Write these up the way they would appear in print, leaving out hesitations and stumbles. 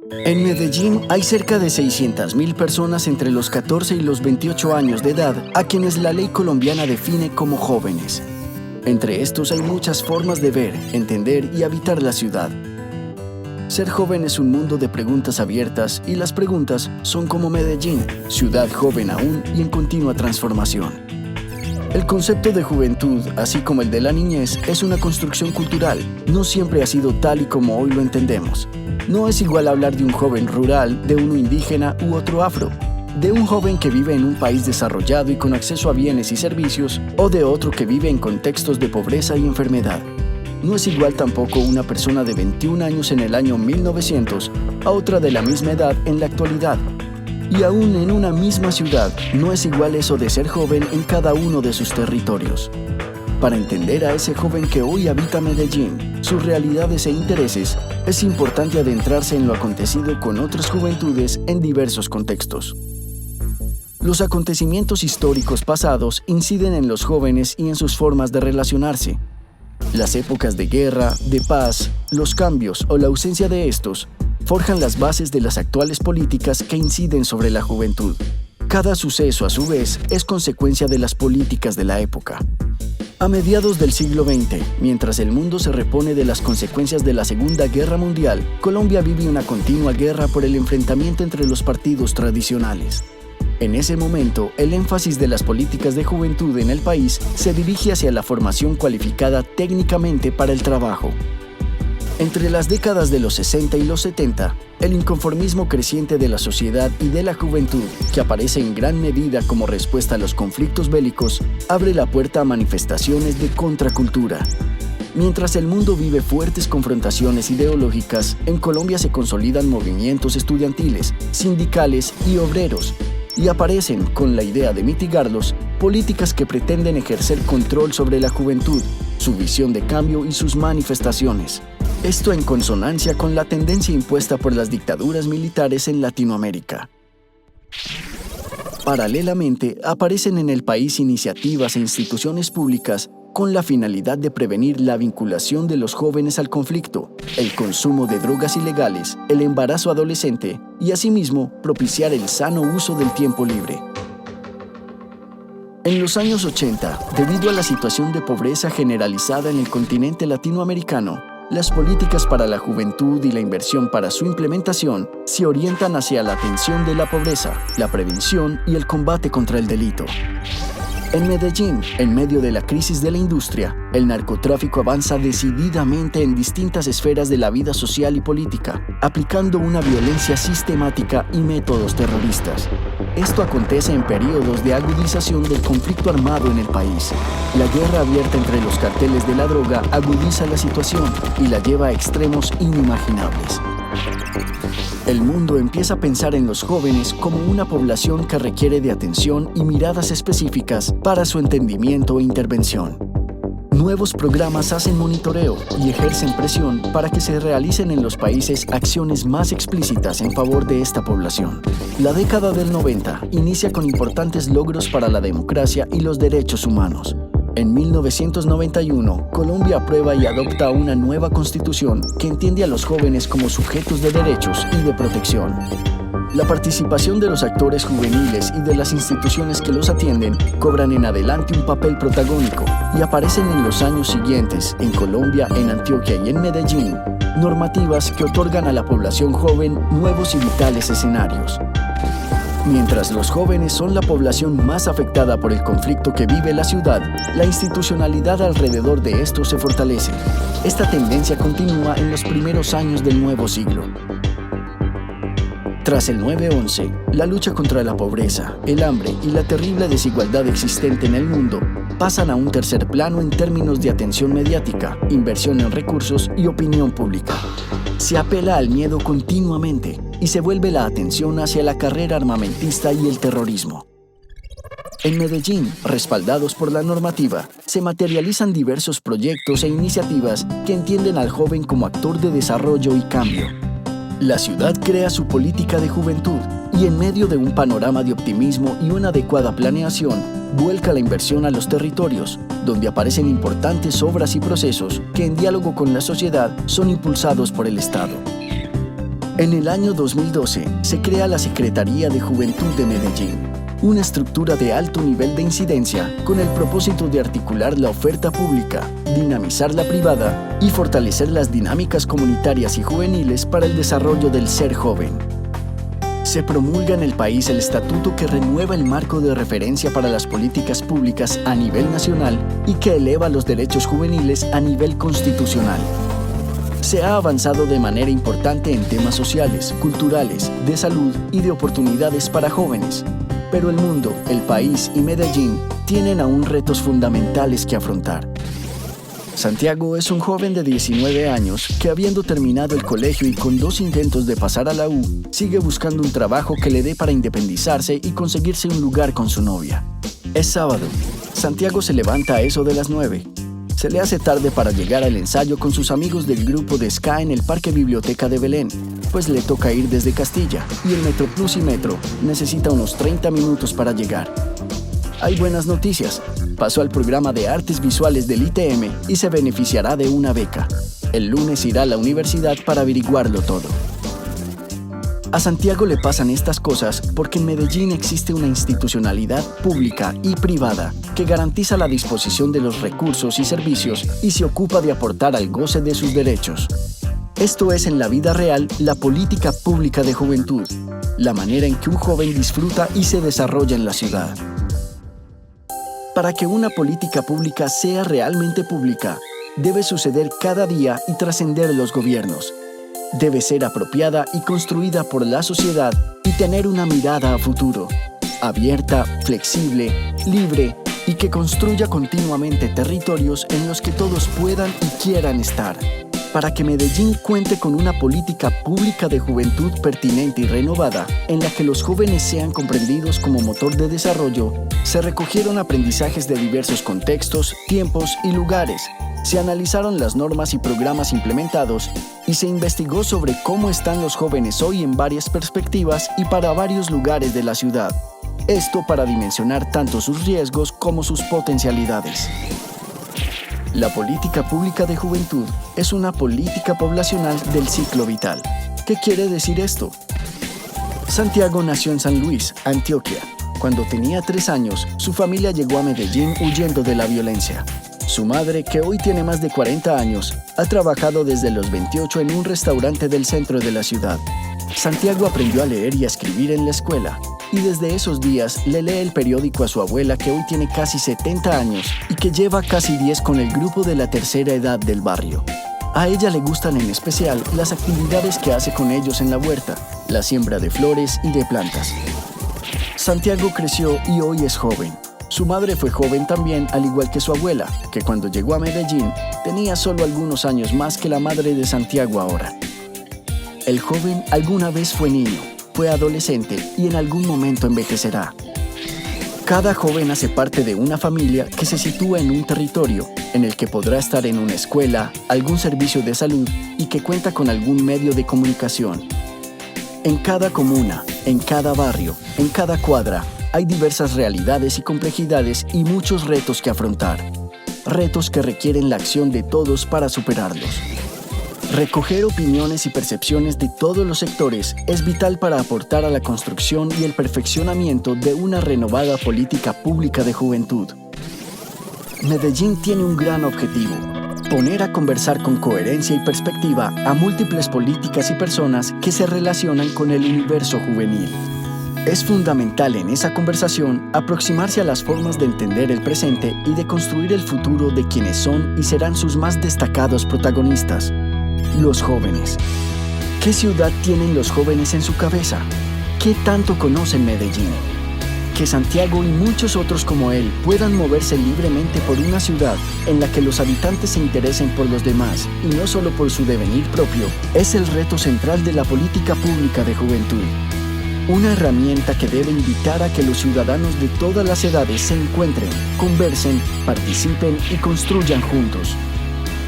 En Medellín hay cerca de 600.000 personas entre los 14 y los 28 años de edad a quienes la ley colombiana define como jóvenes. Entre estos hay muchas formas de ver, entender y habitar la ciudad. Ser joven es un mundo de preguntas abiertas y las preguntas son como Medellín, ciudad joven aún y en continua transformación. El concepto de juventud, así como el de la niñez, es una construcción cultural. No siempre ha sido tal y como hoy lo entendemos. No es igual hablar de un joven rural, de uno indígena u otro afro, de un joven que vive en un país desarrollado y con acceso a bienes y servicios, o de otro que vive en contextos de pobreza y enfermedad. No es igual tampoco una persona de 21 años en el año 1900 a otra de la misma edad en la actualidad. Y aún en una misma ciudad, no es igual eso de ser joven en cada uno de sus territorios. Para entender a ese joven que hoy habita Medellín, sus realidades e intereses, es importante adentrarse en lo acontecido con otras juventudes en diversos contextos. Los acontecimientos históricos pasados inciden en los jóvenes y en sus formas de relacionarse. Las épocas de guerra, de paz, los cambios o la ausencia de estos forjan las bases de las actuales políticas que inciden sobre la juventud. Cada suceso, a su vez, es consecuencia de las políticas de la época. A mediados del siglo XX, mientras el mundo se repone de las consecuencias de la Segunda Guerra Mundial, Colombia vive una continua guerra por el enfrentamiento entre los partidos tradicionales. En ese momento, el énfasis de las políticas de juventud en el país se dirige hacia la formación cualificada técnicamente para el trabajo. Entre las décadas de los 60 y los 70, el inconformismo creciente de la sociedad y de la juventud, que aparece en gran medida como respuesta a los conflictos bélicos, abre la puerta a manifestaciones de contracultura. Mientras el mundo vive fuertes confrontaciones ideológicas, en Colombia se consolidan movimientos estudiantiles, sindicales y obreros, y aparecen, con la idea de mitigarlos, políticas que pretenden ejercer control sobre la juventud, su visión de cambio y sus manifestaciones. Esto en consonancia con la tendencia impuesta por las dictaduras militares en Latinoamérica. Paralelamente, aparecen en el país iniciativas e instituciones públicas con la finalidad de prevenir la vinculación de los jóvenes al conflicto, el consumo de drogas ilegales, el embarazo adolescente y asimismo propiciar el sano uso del tiempo libre. En los años 80, debido a la situación de pobreza generalizada en el continente latinoamericano, las políticas para la juventud y la inversión para su implementación se orientan hacia la atención de la pobreza, la prevención y el combate contra el delito. En Medellín, en medio de la crisis de la industria, el narcotráfico avanza decididamente en distintas esferas de la vida social y política, aplicando una violencia sistemática y métodos terroristas. Esto acontece en periodos de agudización del conflicto armado en el país. La guerra abierta entre los carteles de la droga agudiza la situación y la lleva a extremos inimaginables. El mundo empieza a pensar en los jóvenes como una población que requiere de atención y miradas específicas para su entendimiento e intervención. Nuevos programas hacen monitoreo y ejercen presión para que se realicen en los países acciones más explícitas en favor de esta población. La década del 90 inicia con importantes logros para la democracia y los derechos humanos. En 1991, Colombia aprueba y adopta una nueva constitución que entiende a los jóvenes como sujetos de derechos y de protección. La participación de los actores juveniles y de las instituciones que los atienden cobran en adelante un papel protagónico y aparecen en los años siguientes, en Colombia, en Antioquia y en Medellín, normativas que otorgan a la población joven nuevos y vitales escenarios. Mientras los jóvenes son la población más afectada por el conflicto que vive la ciudad, la institucionalidad alrededor de esto se fortalece. Esta tendencia continúa en los primeros años del nuevo siglo. Tras el 9/11, la lucha contra la pobreza, el hambre y la terrible desigualdad existente en el mundo pasan a un tercer plano en términos de atención mediática, inversión en recursos y opinión pública. Se apela al miedo continuamente y se vuelve la atención hacia la carrera armamentista y el terrorismo. En Medellín, respaldados por la normativa, se materializan diversos proyectos e iniciativas que entienden al joven como actor de desarrollo y cambio. La ciudad crea su política de juventud y en medio de un panorama de optimismo y una adecuada planeación, vuelca la inversión a los territorios, donde aparecen importantes obras y procesos que en diálogo con la sociedad son impulsados por el Estado. En el año 2012 se crea la Secretaría de Juventud de Medellín, una estructura de alto nivel de incidencia con el propósito de articular la oferta pública, dinamizar la privada y fortalecer las dinámicas comunitarias y juveniles para el desarrollo del ser joven. Se promulga en el país el estatuto que renueva el marco de referencia para las políticas públicas a nivel nacional y que eleva los derechos juveniles a nivel constitucional. Se ha avanzado de manera importante en temas sociales, culturales, de salud y de oportunidades para jóvenes. Pero el mundo, el país y Medellín tienen aún retos fundamentales que afrontar. Santiago es un joven de 19 años que, habiendo terminado el colegio y con 2 intentos de pasar a la U, sigue buscando un trabajo que le dé para independizarse y conseguirse un lugar con su novia. Es sábado. Santiago se levanta a eso de las 9. Se le hace tarde para llegar al ensayo con sus amigos del grupo de ska en el Parque Biblioteca de Belén, pues le toca ir desde Castilla y el Metroplus y Metro necesita unos 30 minutos para llegar. Hay buenas noticias. Pasó al programa de Artes Visuales del ITM y se beneficiará de una beca. El lunes irá a la universidad para averiguarlo todo. A Santiago le pasan estas cosas porque en Medellín existe una institucionalidad pública y privada que garantiza la disposición de los recursos y servicios y se ocupa de aportar al goce de sus derechos. Esto es en la vida real la política pública de juventud, la manera en que un joven disfruta y se desarrolla en la ciudad. Para que una política pública sea realmente pública, debe suceder cada día y trascender los gobiernos. Debe ser apropiada y construida por la sociedad y tener una mirada a futuro, abierta, flexible, libre y que construya continuamente territorios en los que todos puedan y quieran estar. Para que Medellín cuente con una política pública de juventud pertinente y renovada, en la que los jóvenes sean comprendidos como motor de desarrollo, se recogieron aprendizajes de diversos contextos, tiempos y lugares. Se analizaron las normas y programas implementados y se investigó sobre cómo están los jóvenes hoy en varias perspectivas y para varios lugares de la ciudad. Esto para dimensionar tanto sus riesgos como sus potencialidades. La política pública de juventud es una política poblacional del ciclo vital. ¿Qué quiere decir esto? Santiago nació en San Luis, Antioquia. Cuando tenía 3 años, su familia llegó a Medellín huyendo de la violencia. Su madre, que hoy tiene más de 40 años, ha trabajado desde los 28 en un restaurante del centro de la ciudad. Santiago aprendió a leer y a escribir en la escuela, y desde esos días le lee el periódico a su abuela, que hoy tiene casi 70 años y que lleva casi 10 con el grupo de la tercera edad del barrio. A ella le gustan en especial las actividades que hace con ellos en la huerta, la siembra de flores y de plantas. Santiago creció y hoy es joven. Su madre fue joven también, al igual que su abuela, que cuando llegó a Medellín tenía solo algunos años más que la madre de Santiago ahora. El joven alguna vez fue niño, fue adolescente y en algún momento envejecerá. Cada joven hace parte de una familia que se sitúa en un territorio en el que podrá estar en una escuela, algún servicio de salud y que cuenta con algún medio de comunicación. En cada comuna, en cada barrio, en cada cuadra, hay diversas realidades y complejidades y muchos retos que afrontar. Retos que requieren la acción de todos para superarlos. Recoger opiniones y percepciones de todos los sectores es vital para aportar a la construcción y el perfeccionamiento de una renovada política pública de juventud. Medellín tiene un gran objetivo: poner a conversar con coherencia y perspectiva a múltiples políticas y personas que se relacionan con el universo juvenil. Es fundamental en esa conversación aproximarse a las formas de entender el presente y de construir el futuro de quienes son y serán sus más destacados protagonistas: los jóvenes. ¿Qué ciudad tienen los jóvenes en su cabeza? ¿Qué tanto conocen Medellín? Que Santiago y muchos otros como él puedan moverse libremente por una ciudad en la que los habitantes se interesen por los demás y no solo por su devenir propio, es el reto central de la política pública de juventud. Una herramienta que debe invitar a que los ciudadanos de todas las edades se encuentren, conversen, participen y construyan juntos.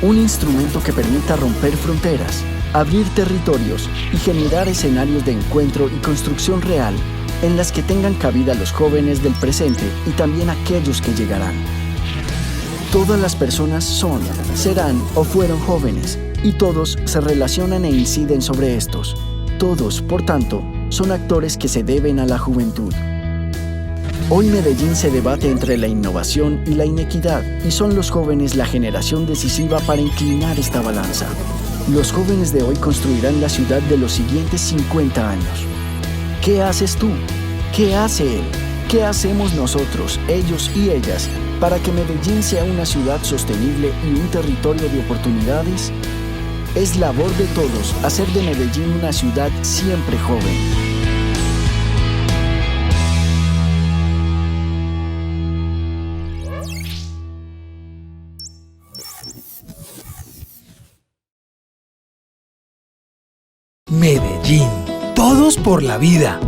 Un instrumento que permita romper fronteras, abrir territorios y generar escenarios de encuentro y construcción real en las que tengan cabida los jóvenes del presente y también aquellos que llegarán. Todas las personas son, serán o fueron jóvenes y todos se relacionan e inciden sobre estos. Todos, por tanto, son actores que se deben a la juventud. Hoy Medellín se debate entre la innovación y la inequidad, y son los jóvenes la generación decisiva para inclinar esta balanza. Los jóvenes de hoy construirán la ciudad de los siguientes 50 años. ¿Qué haces tú? ¿Qué hace él? ¿Qué hacemos nosotros, ellos y ellas, para que Medellín sea una ciudad sostenible y un territorio de oportunidades? Es labor de todos hacer de Medellín una ciudad siempre joven. Medellín, todos por la vida.